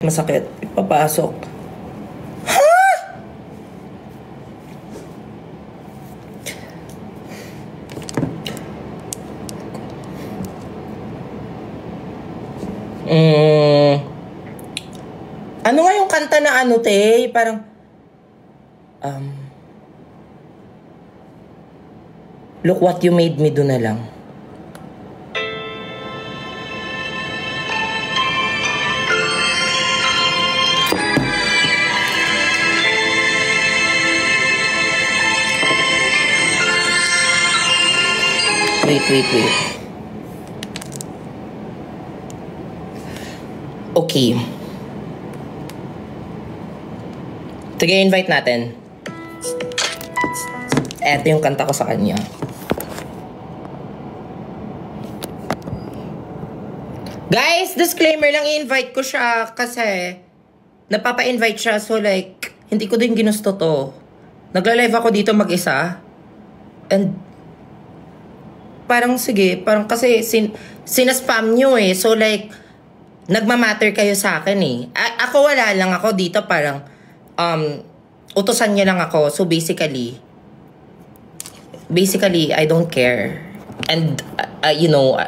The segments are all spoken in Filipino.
Masakit. Papasok. Ha? Ano nga yung kanta na ano, te? Parang, look what you made me do na lang. Wait. Okay. Sige, invite natin. Eto yung kanta ko sa kanya. Guys, disclaimer lang, i-invite ko siya kasi napapa-invite siya, so like, hindi ko din ginusto to. Nagla-live ako dito mag-isa. And parang sige, parang kasi sinaspam nyo eh. So like, nagmamatter kayo sa akin eh. Ako wala lang ako dito, parang utusan nyo lang ako. So basically I don't care. And you know,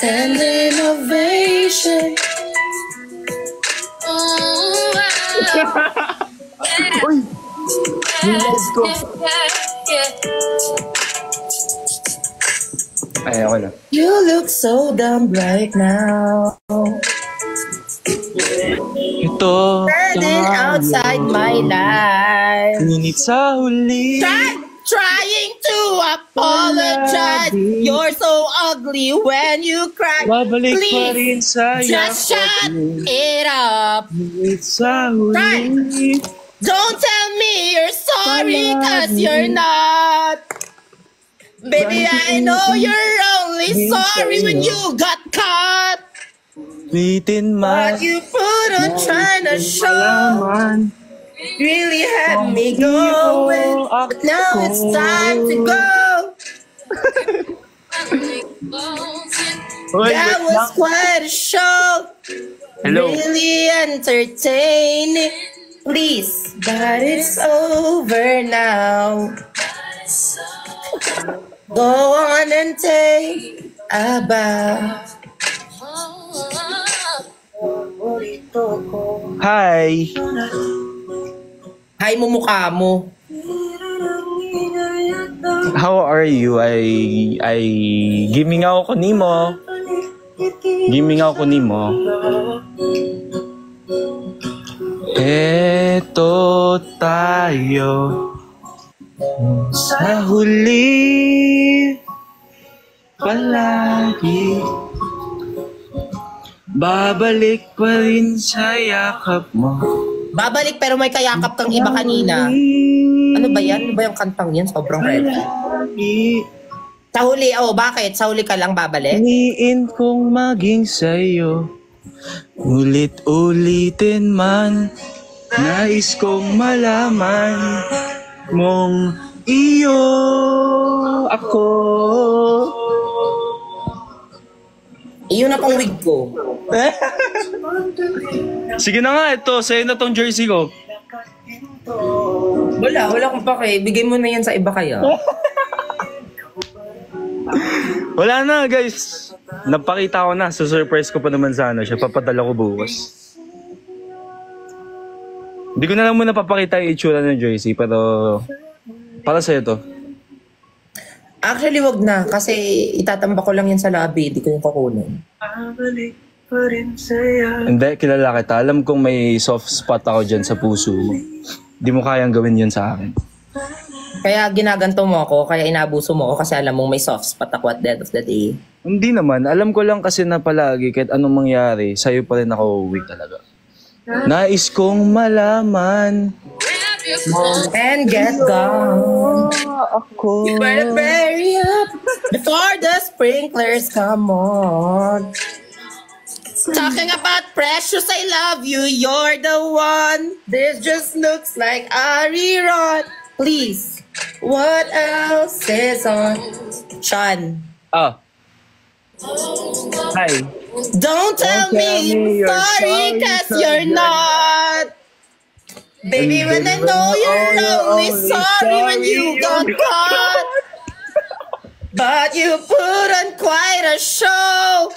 standing ovation. Uy! Nilas ko. Ay, ako lang. You look so dumb right now. Ito. Standing outside my life. Ngunit sa huli. Trying to apologize. You're so ugly when you cry. Babalik pa Please, rin sa just shut it up. Ngunit sa huli. Don't tell me you're sorry, cause you're not. Baby, I know you're only sorry when you got caught. Bitin man. What you put on trying to show really had me going, but now it's time to go. That was quite a show. Hello. Really entertaining. Please, but it's over now. Go on and take a bow. Hi. Hi mo mukha mo. How are you? I gimingaw ko nimo. Gimingaw ko nimo. Eto tayo sa huli palagi. Babalik pa rin sa yakap mo. Babalik pero may kayakap kang iba kanina. Ano ba yan? Ano ba yung kantang yan? Sobrang red. Sa huli, bakit? Sa huli ka lang babalik? Hiniin kong maging sa'yo. Ulit-ulitin man. Nais kong malaman mong iyo ako. Iyon na pang wig ko. Sige na nga, ito. Sa'yo na tong jersey ko. Wala akong pake. Bigay mo na yan sa iba kaya. Wala na, guys. Napakita ko na. Surprise ko pa naman sana siya. Papadala ko bukas. Hindi ko na lang muna papakita yung itsura ng jersey, pero para sa'yo to. Actually, wag na. Kasi itatamba ko lang yan sa lobby. Hindi ko yung kukunin. Hindi, kilala kita. Alam kong may soft spot ako dyan sa puso mo. Di mo kayang gawin yun sa akin. Kaya ginaganto mo ako, kaya inabuso mo ako kasi alam mong may soft spot ako at the end of the day. Hindi naman. Alam ko lang kasi na palagi kahit anong mangyari, sa'yo pa rin ako uwi talaga. Nais kong malaman. And get gone. Ako. You better bury up. before the sprinklers come on. Talking about precious, I love you, you're the one. This just looks like a rerun. Please, what else is on? Sean. Ah. Hi. Don't tell me you're sorry, cause you're not. Baby, when I know you're only sorry when you got caught. But you put on quite a show.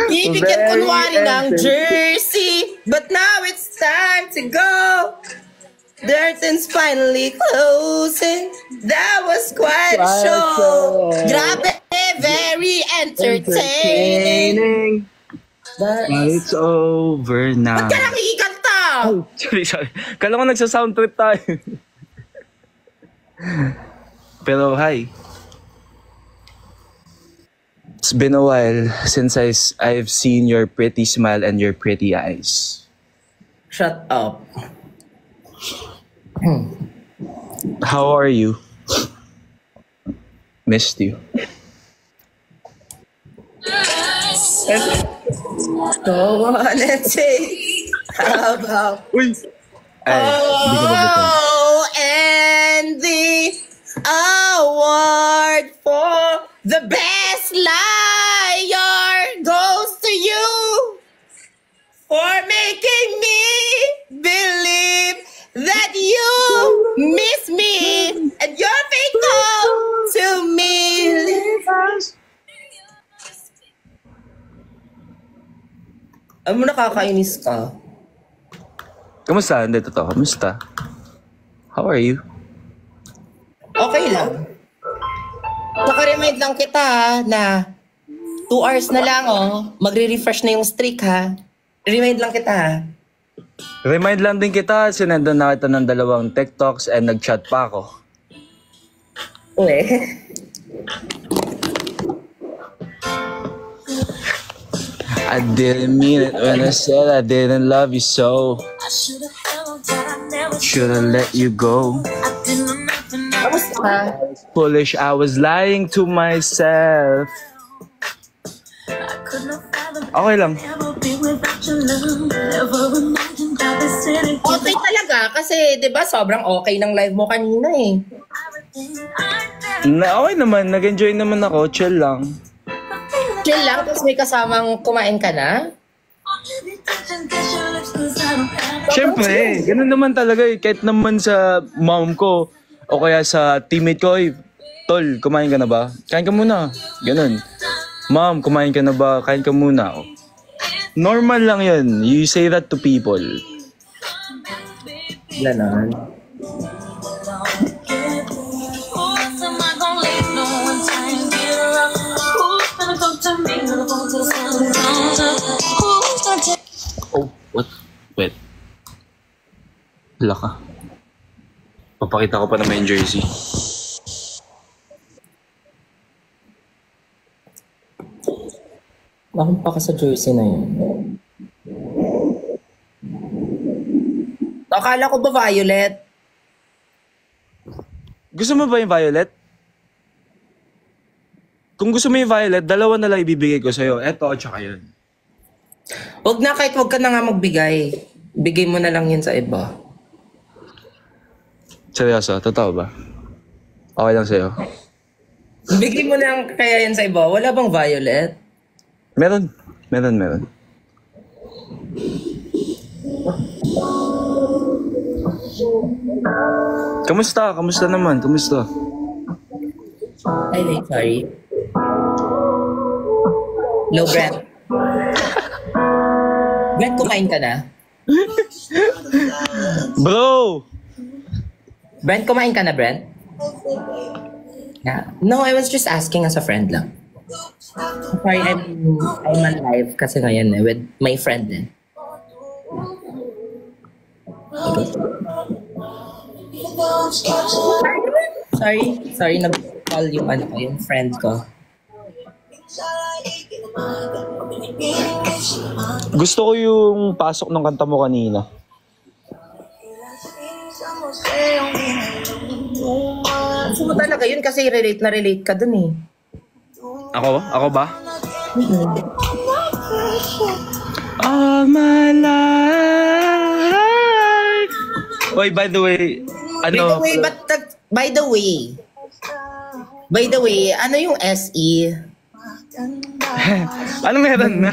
Ibigyan kunwari ng jersey. But now it's time to go. The curtain's finally closing. That was quite a show. Grabe, very entertaining. But it's over now. Ba't ka nakikikanta? Oh, sorry. Kala ko nagsa-sound trip tayo. Pero hi. It's been a while since I've seen your pretty smile and your pretty eyes. Shut up. How are you? Missed you. Go on and take. How about? Uy! Oh, and the award for the best liar goes to you for making me believe that you miss me and you're faithful to me. Alam mo, nakakainis ka. Kamusta? Hindi, totoo. Kamusta? How are you? Okay lang. Naka-remind lang kita na 2 hours na lang, magre-refresh na yung streak, ha. Remind lang kita, ha. Remind lang din kita, sinendan na kita ng 2 TikToks and nag-chat pa ako. Uwe. I didn't mean it when I said I didn't love you so. Should've let you go. Kamusta ka? Foolish, I was lying to myself. Okay lang. Okay talaga kasi 'di ba sobrang okay ng live mo kanina eh. Okay naman, nag-enjoy naman ako, chill lang. Chill lang tapos may kasamang kumain ka na? Siyempre, ganun naman talaga eh. Kahit naman sa mom ko o kaya sa teammate ko, "Oy, tol, kumain ka na ba? Kain ka muna." Ganun. "Mom, kumain ka na ba? Kain ka muna." Normal lang yun. You say that to people. Ganon. Oh, what? Wait. Wala ka. Papakita ko pa naman yung jersey. Nakumpa ka sa jersey na yun. Akala ko ba violet? Gusto mo ba yung violet? Kung gusto mo yung violet, 2 na lang ibibigay ko sa'yo. Eto, tsaka yun. Huwag na, kahit huwag ka na nga magbigay. Bigay mo na lang yun sa iba. Seryoso, totoo ba? Okay lang sa'yo. Bigay mo na lang kaya yan sa iba. Wala bang violet? Meron. Kamusta? Kamusta naman? Kamusta? Ay, like, sorry. No, Brent. Brent, kumain ka na? Bro! Brent, kumain ka na, Brent? Yeah. No, I was just asking as a friend lang. Sorry, I'm on live kasi ngayon with my friend din. Okay. Sorry, nag-call yung friend ko. Gusto ko yung pasok ng kanta mo kanina. Gusto mo talaga yun kasi relate ka dun eh. Ako? Ako ba? All my life. Oy, by the way, ano? By the way, ano yung SE? Ano meron?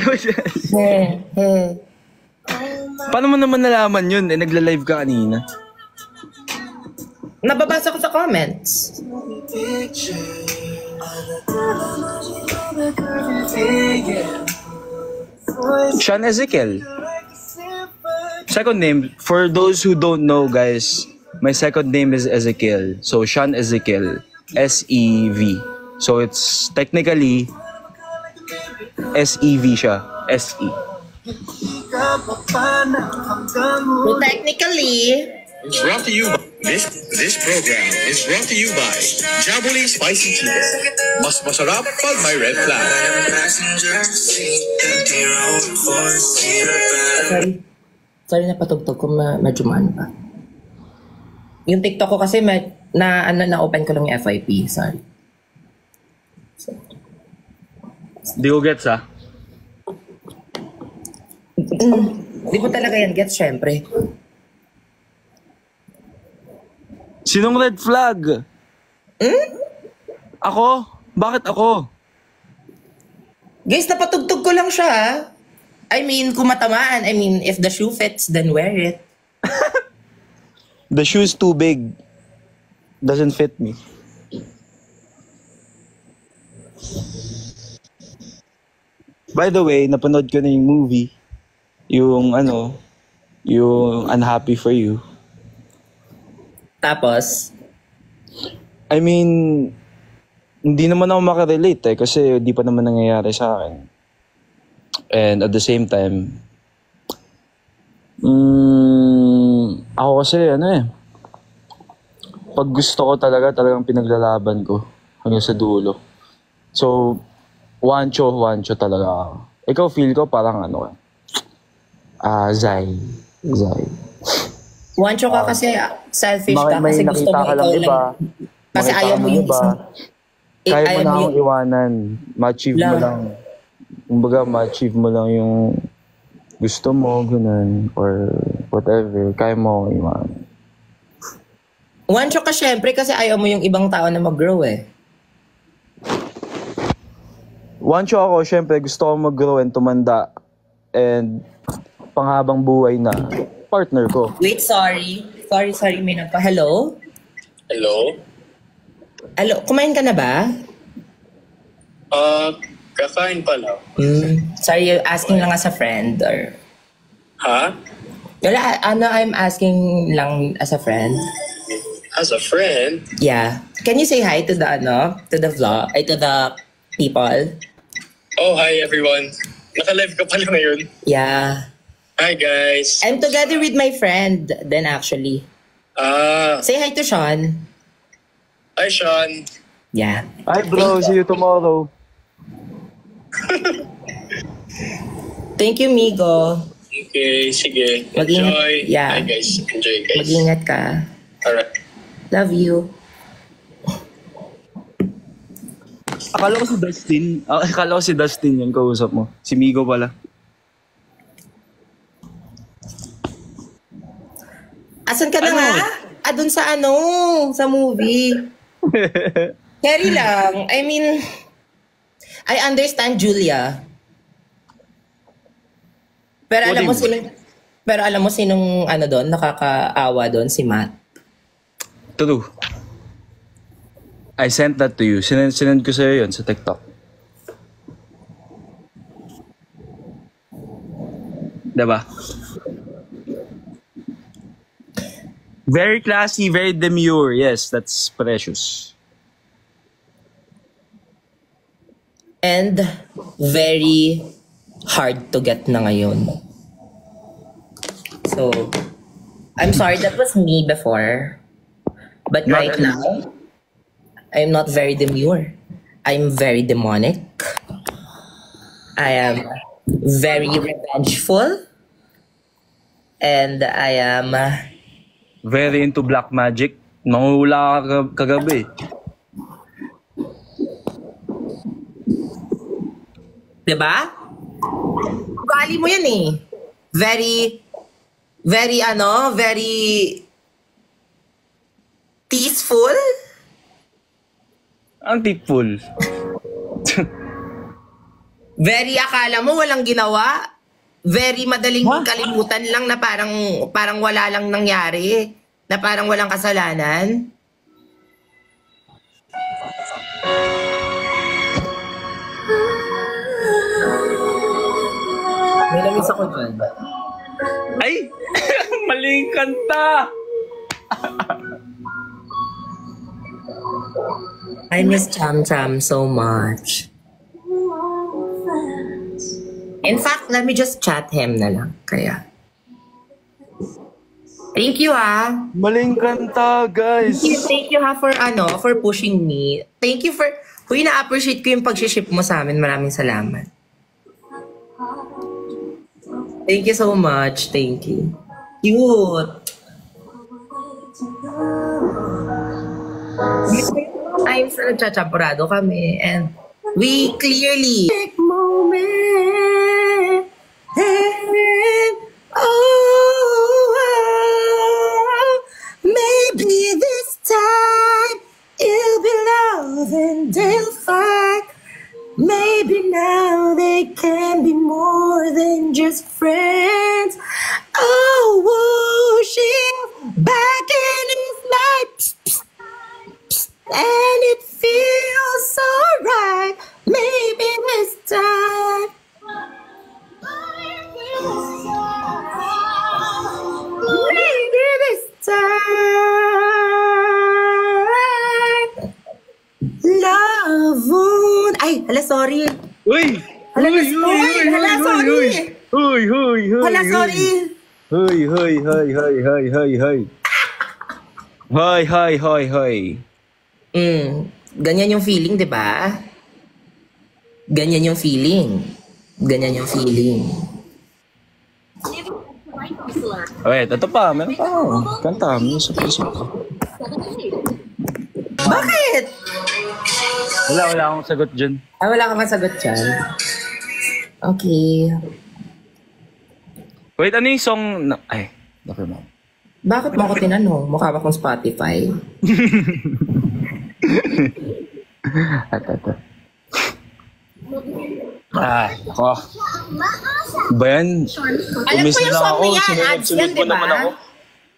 Paano mo naman nalaman yun? Nagla-live ka kanina. Nababasa ko sa comments. Sean Ezekiel. Second name, for those who don't know, guys, my second name is Ezekiel. So, Sean Ezekiel. S-E-V. So, it's technically S-E-V siya. S-E. So, technically, It's brought to you by this program is brought to you by Jabuli Spicy Chicken. Mas masarap pag may red flag. sorry na patugtog ko, medyo maan pa. Yung TikTok ko kasi na-open ko lang yung FYP, sorry. Di ko gets, ah. Di ko talaga yan gets, syempre. Sinong red flag? Ako? Bakit ako? Guys, napatugtog ko lang siya, ha? I mean, kung matamaan, if the shoe fits, then wear it. The shoe's too big. Doesn't fit me. By the way, napanood ko na yung movie. Yung Unhappy for You. Tapos, I mean, hindi naman ako makarelate kasi di pa naman nangyayari sa akin. And at the same time, ako kasi pag gusto ko talagang pinaglalaban ko hanggang sa dulo. So, wancho talaga ako. Ikaw feel ko parang Zai. wancho ka kasi selfish ka May kasi gusto nakita mo ka ikaw lang lang. iba. Kasi Makita ayaw mo mo yung iba. isang... Kaya mo ayaw na mo akong iwanan. Ma-achieve mo Lang. lang. Kumbaga, ma-achieve mo lang yung gusto mo, ganun. Or whatever. Kaya mo akong iwanan. Wancho ka syempre kasi ayaw mo yung ibang tao na mag-grow eh. Wancho ako, syempre, gusto ko mag-grow and tumanda. And panghabang buhay na partner ko. Wait, sorry. Sorry, may nagpa. Hello? Hello? Hello, kumain ka na ba? Kakain pa lang. Sorry, asking lang as a friend or... Ha? Wala, I'm asking lang as a friend. As a friend? Yeah. Can you say hi to the vlog, to the people? Oh, hi everyone. Naka-live ka pala ngayon. Yeah. Hi guys. I'm together with my friend then actually. Say hi to Sean. Hi Sean. Yeah. Hi bro, see you tomorrow. Thank you, Migo. Okay, sige. Mag-ingat. Enjoy. Yeah. Hi guys. Enjoy guys. Mag-ingat ka. Alright. Love you. Akala ko si Dustin yung kausap mo. Si Migo pala. Asan ka na nga? Dun sa sa movie. Carry lang. I mean, I understand Julia. Pero alam mo sinong doon, nakakaawa doon, si Matt. True. I sent that to you. Sinend ko sa'yo yun sa TikTok. Diba? Very classy, very demure. Yes, that's precious. And very hard to get na ngayon. So, I'm sorry, that was me before. But right now, I'm not very demure. I'm very demonic. I am very revengeful. And I am... Very into black magic. Nangula ka kagabi. Diba? Ugali mo yan eh. Very peaceful. Ang tipful. Very akala mo walang ginawa. Very madaling kalimutan lang na parang wala lang nangyari. Na parang walang kasalanan. May lamis ako dyan. Ay! Maling kanta! I miss Cham Cham so much. In fact, let me just chat him na lang. Kaya. Thank you, ah. Maling kanta, guys. Thank you, ha, for pushing me. Thank you for... Huy, na-appreciate ko yung pag-ship mo sa amin. Maraming salamat. Thank you so much. Thank you. Cute. Times na nagchachaporado kami and we clearly moment and maybe this time it'll be love and they'll fight. Maybe now they can be more than just friends. Oh, whoa, she's back in his life. And it feels so right. Maybe this time. Maybe this time. Love would... Ay, hala, sorry. Uy! Hala, sorry. Hala, sorry. Huy! Hala, sorry. Huy! Hoy! Ganyan yung feeling, di ba? Ganyan yung feeling. Wait, ito pa. Meron pa ako. Kanta. Music. Bakit? Wala akong sagot dyan. Wala ka masagot dyan. Okay. Wait, ano yung song na... Ay, never mind. Bakit mo ako tinanong? Mukha ba kong Spotify? Ito. Ako. Ba yan? Alam ko yung song na yan. Ads yan, di ba? Naman ako.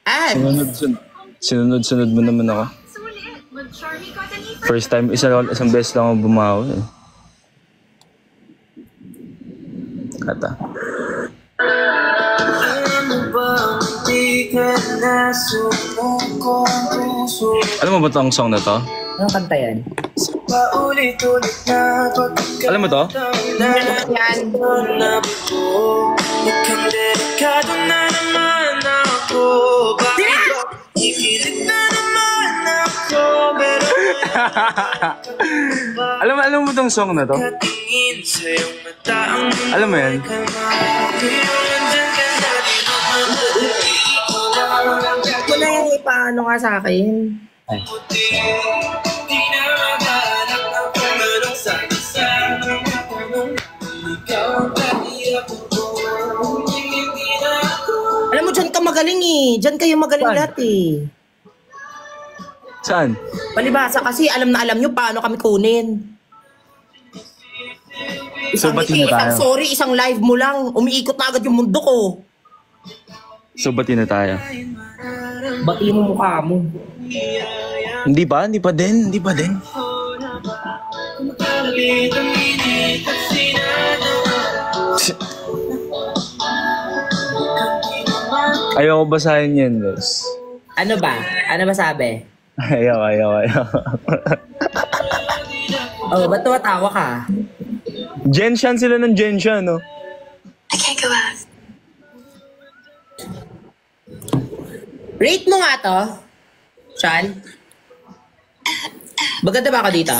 Ads. Sinunod mo naman ako. First time, isang beses lang ako bumawi. Kata. Alam mo ba itong song na to? Anong kanta yan? Alam mo to? Yan. alam mo itong song na to? Alam mo yan? Wala yung ipaano nga sa akin. Ay. Alam mo, dyan ka magaling eh. Dyan kayo magaling lahat eh. Saan? Palibasa kasi alam na alam nyo paano kami kunin. So, ba't na tayo? Isang sorry, isang live mo lang. Umiikot na agad yung mundo ko. So, ba't na tayo? Bati mo mukha mo. Hindi pa din. Ayaw ko basahin yan, guys. Ano ba? Ano ba sabi? Ayaw. Oh, ba't tumatawa ka? Genshan sila ng Genshan, no? I can't go out. Rate mo nga to. Sean? Maganda ba ako dito?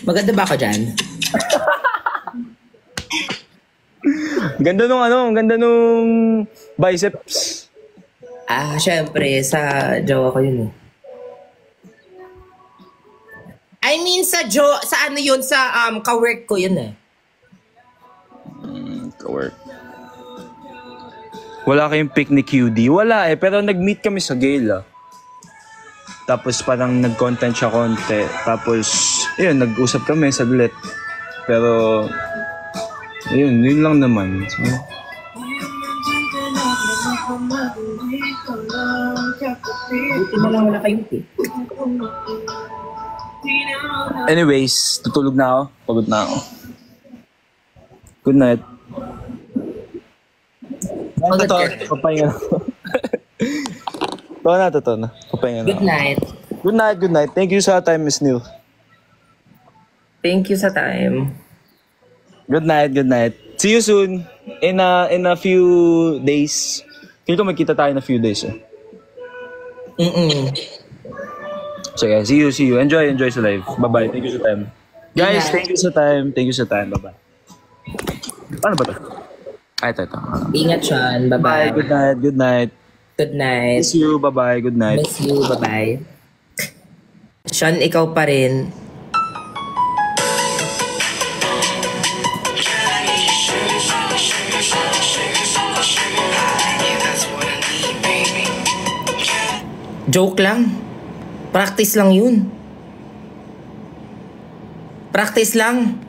Maganda ba ako dyan? Ganda nung biceps. Syempre, sa jowa ko yun eh. I mean sa ano yun, sa ka-work ko yun eh. Ka-work. Wala kayong pick ni QD? Wala eh, pero nag-meet kami sa Gala. Tapos parang nag-content siya konti. Tapos, yun, nag-usap kami saglit. Pero, yun lang naman. So, buti na lang wala kayong pick. anyways, tutulog na ako. Pagod na ako. Good night. Papahinga na. Totoo na. Papahinga na. Good night. Good night. Thank you sa time, Miss Neil. Thank you sa time. Good night. See you soon. In a few days. Feel ko magkita tayo in a few days eh. So yeah, see you. Enjoy sa live. Bye-bye. Thank you sa time. Guys, thank you sa time. Bye-bye. Paano ba to? Ito. Ingat, Sean. Bye-bye. Good night. Good night. Miss you. Bye-bye. Good night. Miss you. Bye-bye. Sean, ikaw pa rin. Joke lang. Practice lang yun. Practice lang.